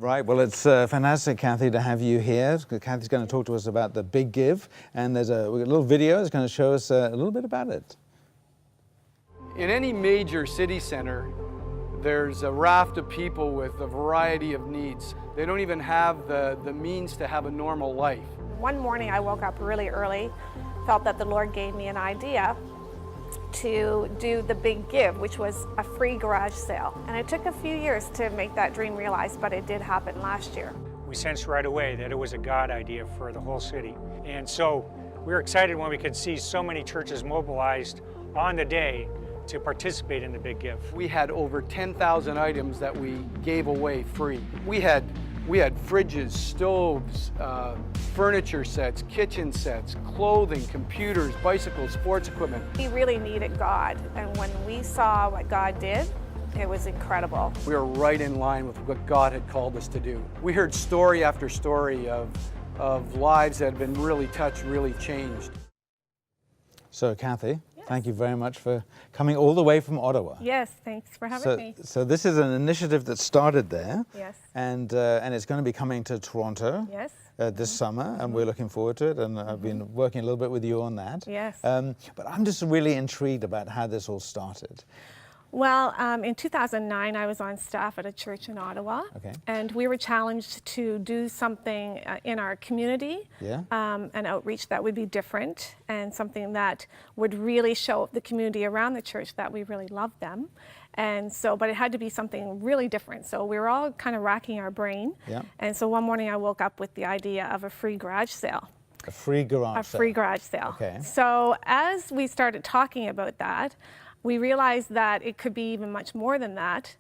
Right, well, it's fantastic, Kathy, to have you here. Kathy's going to talk to us about the Big Give, and there's a little video that's going to show us a little bit about it. In any major city center, there's a raft of people with a variety of needs. They don't even have the means to have a normal life. One morning I woke up really early, felt that the Lord gave me an idea to do the Big Give, which was a free garage sale. And it took a few years to make that dream realized, but it did happen last year. We sensed right away that it was a God idea for the whole city. And so we were excited when we could see so many churches mobilized on the day to participate in the Big Give. We had over 10,000 items that we gave away free. We had fridges, stoves, furniture sets, kitchen sets, clothing, computers, bicycles, sports equipment. We really needed God, and when we saw what God did, it was incredible. We were right in line with what God had called us to do. We heard story after story of lives that had been really touched, really changed. So, Kathy, thank you very much for coming all the way from Ottawa. Yes, thanks for having me. So this is an initiative that started there. Yes. And it's going to be coming to Toronto. Yes. This summer, and we're looking forward to it, and I've been working a little bit with you on that. Yes. But I'm just really intrigued about how this all started. Well, in 2009, I was on staff at a church in Ottawa, and we were challenged to do something in our community, an outreach that would be different, and something that would really show the community around the church that we really loved them. And so, but it had to be something really different. So we were all kind of racking our brain. And so one morning I woke up with the idea of a free garage sale. A free garage sale? A free garage sale. Okay. So as we started talking about that, we realized that it could be even much more than that,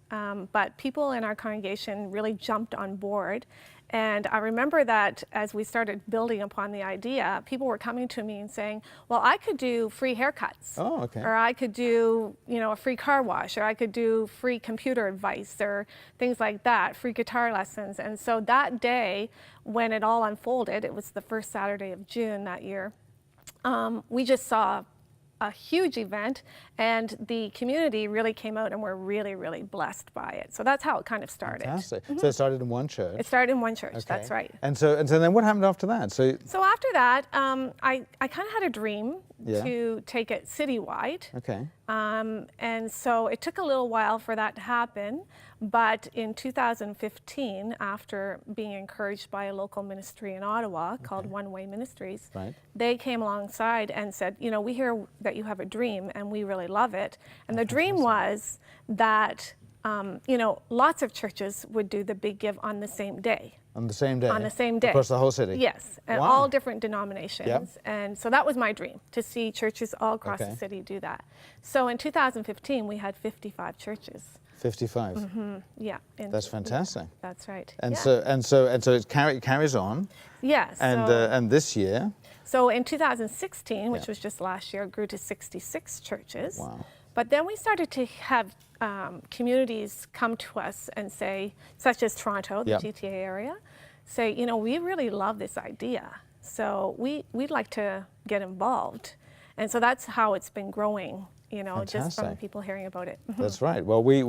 but people in our congregation really jumped on board. And I remember that as we started building upon the idea, people were coming to me and saying, well, I could do free haircuts. Oh, okay. Or I could do, a free car wash, or I could do free computer advice, or things like that, free guitar lessons. And so that day, when it all unfolded, it was the first Saturday of June that year, we just saw a huge event, and the community really came out and were really, really blessed by it. So that's how it kind of started. Fantastic. So it started in one church? It started in one church, that's right. And so then what happened after that? So after that, I kind of had a dream to take it citywide. Okay. And so it took a little while for that to happen, but in 2015, after being encouraged by a local ministry in Ottawa called One Way Ministries, they came alongside and said, we hear that you have a dream and we really love it. And the dream was that, lots of churches would do the Big Give on the same day. On the same day? On the same day. Across the whole city? Yes, and all different denominations. And so that was my dream, to see churches all across the city do that. So in 2015, we had 55 churches. 55? Yeah. That's fantastic. That's right. And so it carries on. Yes. And this year? So in 2016, which was just last year, it grew to 66 churches. Wow. But then we started to have communities come to us and say, such as Toronto, the GTA area, say, we really love this idea. So we'd like to get involved. And so that's how it's been growing, just from people hearing about it. That's right. Well, we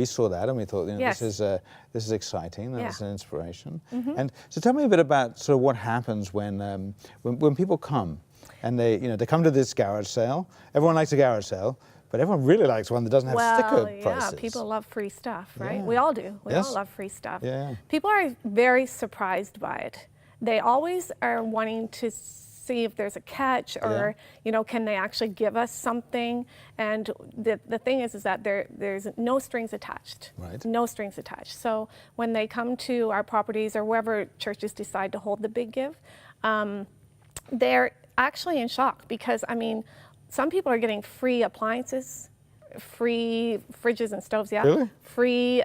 saw that and we thought, this is exciting. That's an inspiration. And so tell me a bit about sort of what happens when people come and they come to this garage sale. Everyone likes a garage sale, but everyone really likes one that doesn't have sticker prices. Yeah, people love free stuff, right? We all do. We all love free stuff. Yeah. People are very surprised by it. They always are wanting to see if there's a catch, or can they actually give us something? And the thing is that there's no strings attached. Right. No strings attached. So when they come to our properties or wherever churches decide to hold the Big Give, they're actually in shock, because some people are getting free appliances, free fridges and stoves, Really? Free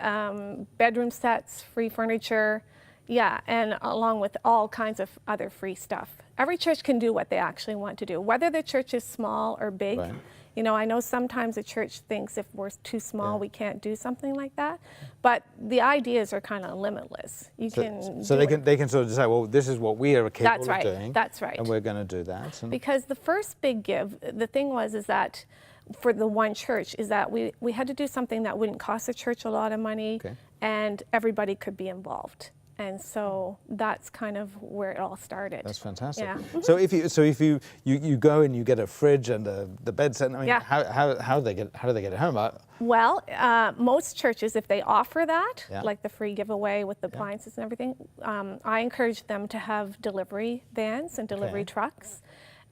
bedroom sets, free furniture, and along with all kinds of other free stuff. Every church can do what they actually want to do, whether the church is small or big. Right. I know sometimes a church thinks if we're too small, we can't do something like that. But the ideas are kind of limitless. So they can sort of decide, well, this is what we are capable of doing. That's right. And we're going to do that. Because the first Big Give, the thing is that for the one church is that we had to do something that wouldn't cost the church a lot of money, and everybody could be involved. And so that's kind of where it all started. That's fantastic. Yeah. So if you go and you get a fridge and the bed set, I mean, how do they get it home? Well, most churches, if they offer that, like the free giveaway with the appliances and everything, I encourage them to have delivery vans and delivery trucks.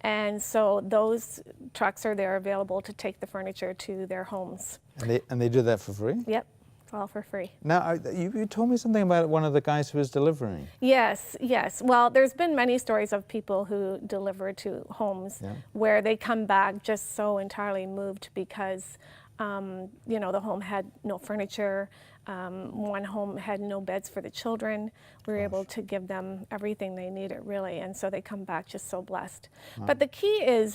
And so those trucks are there available to take the furniture to their homes. And they do that for free? Yep. It's all for free. Now, you told me something about one of the guys who was delivering. Yes, yes. Well, there's been many stories of people who deliver to homes where they come back just so entirely moved because, you know, the home had no furniture. One home had no beds for the children. We were able to give them everything they needed, really, and so they come back just so blessed. But the key is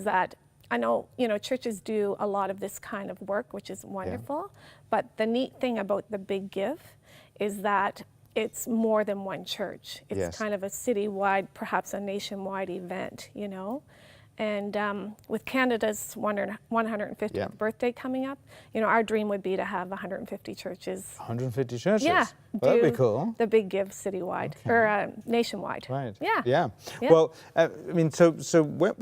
that I know, you know, churches do a lot of this kind of work, which is wonderful, but the neat thing about the Big Give is that it's more than one church. It's kind of a citywide, perhaps a nationwide event, you know. And with Canada's 150th birthday coming up, you know, our dream would be to have 150 churches. 150 churches? Yeah. Well, that'd be cool. The Big Give citywide, or nationwide. Right. Yeah. Yeah. Well, I mean, so what,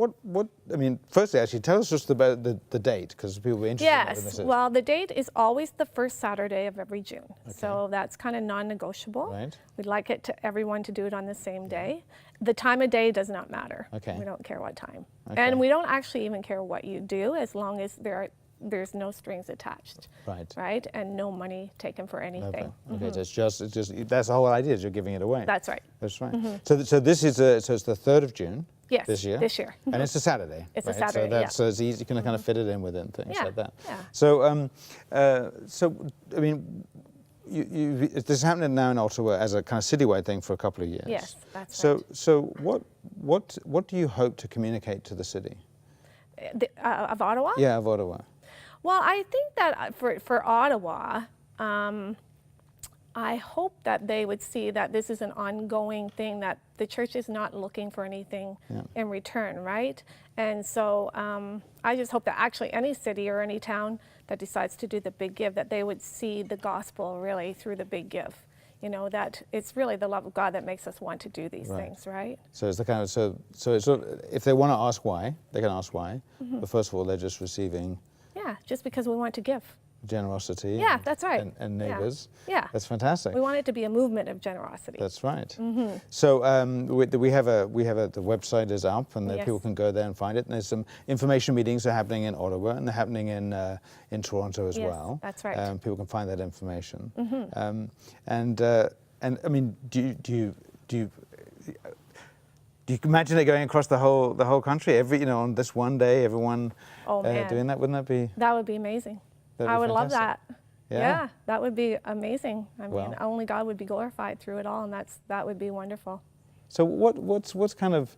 I mean, firstly, actually, tell us just about the date, because people will be interested in what this is. Well, the date is always the first Saturday of every June. So that's kind of non-negotiable. Right. We'd like everyone to do it on the same day. The time of day does not matter. Okay. We don't care what time. And we don't actually even care what you do, as long as there's no strings attached. Right. Right? And no money taken for anything. Okay, it's just that's the whole idea, is you're giving it away. That's right. That's right. So this is so it's the 3rd of June. Yes, this year. This year. And it's a Saturday. It's a Saturday, so it's easy. You can kind of fit it in with it and things like that. Yeah. So I mean, this is happening now in Ottawa as a kind of citywide thing for a couple of years. Yes, that's right. So what do you hope to communicate to the city? Of Ottawa? Yeah, of Ottawa. Well, I think that for Ottawa, I hope that they would see that this is an ongoing thing, that the church is not looking for anything in return, right? And so I just hope that actually any city or any town that decides to do the Big Give, that they would see the gospel really through the Big Give. You know, that it's really the love of God that makes us want to do these things, right? So it's the kind of, so it's sort of, if they want to ask why, they can ask why. But first of all, they're just receiving. Yeah, just because we want to give. Generosity. Yeah, that's right. And neighbors. Yeah. That's fantastic. We want it to be a movement of generosity. That's right. So we have the website is up, and people can go there and find it. And there's some information meetings are happening in Ottawa, and they're happening in Toronto as well. That's right. People can find that information. And I mean, do you imagine it going across the whole country? On this one day, everyone doing that? Wouldn't that be? That would be amazing. I would love that. Yeah, that would be amazing. I mean, only God would be glorified through it all, and that would be wonderful. So what's kind of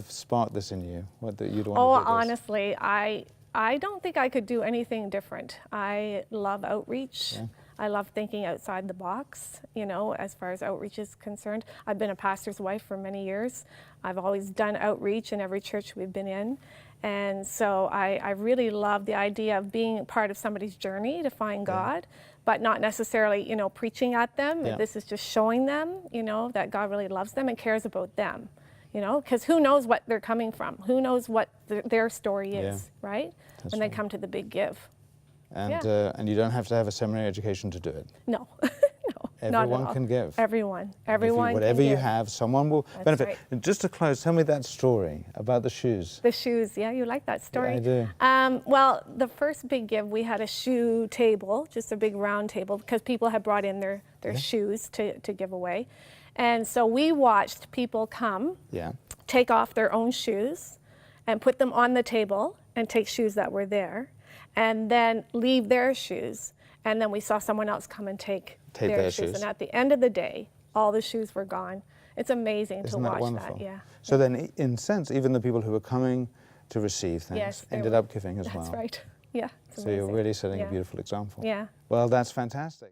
sparked this in you? What that you'd want to do this? Honestly, I don't think I could do anything different. I love outreach. Yeah. I love thinking outside the box, you know, as far as outreach is concerned. I've been a pastor's wife for many years. I've always done outreach in every church we've been in. And so I really love the idea of being part of somebody's journey to find God, but not necessarily, you know, preaching at them. This is just showing them, you know, that God really loves them and cares about them, you know, because who knows what they're coming from? Who knows what their story is, right? When they come to the Big Give. And you don't have to have a seminary education to do it. No. Everyone can give. Everyone whatever can you give. have, someone will benefit. Right. And just to close, tell me that story about the shoes. The shoes, yeah, you like that story? Yeah, I do. Well, the first Big Give, we had a shoe table, just a big round table, because people had brought in their shoes to give away. And so we watched people come, take off their own shoes, and put them on the table, and take shoes that were there, and then leave their shoes. And then we saw someone else come and take their shoes. And at the end of the day, all the shoes were gone. It's amazing to watch that. Yeah. So then, in a sense, even the people who were coming to receive things ended up giving as well. That's right. Yeah. So you're really setting a beautiful example. Yeah. Well, that's fantastic.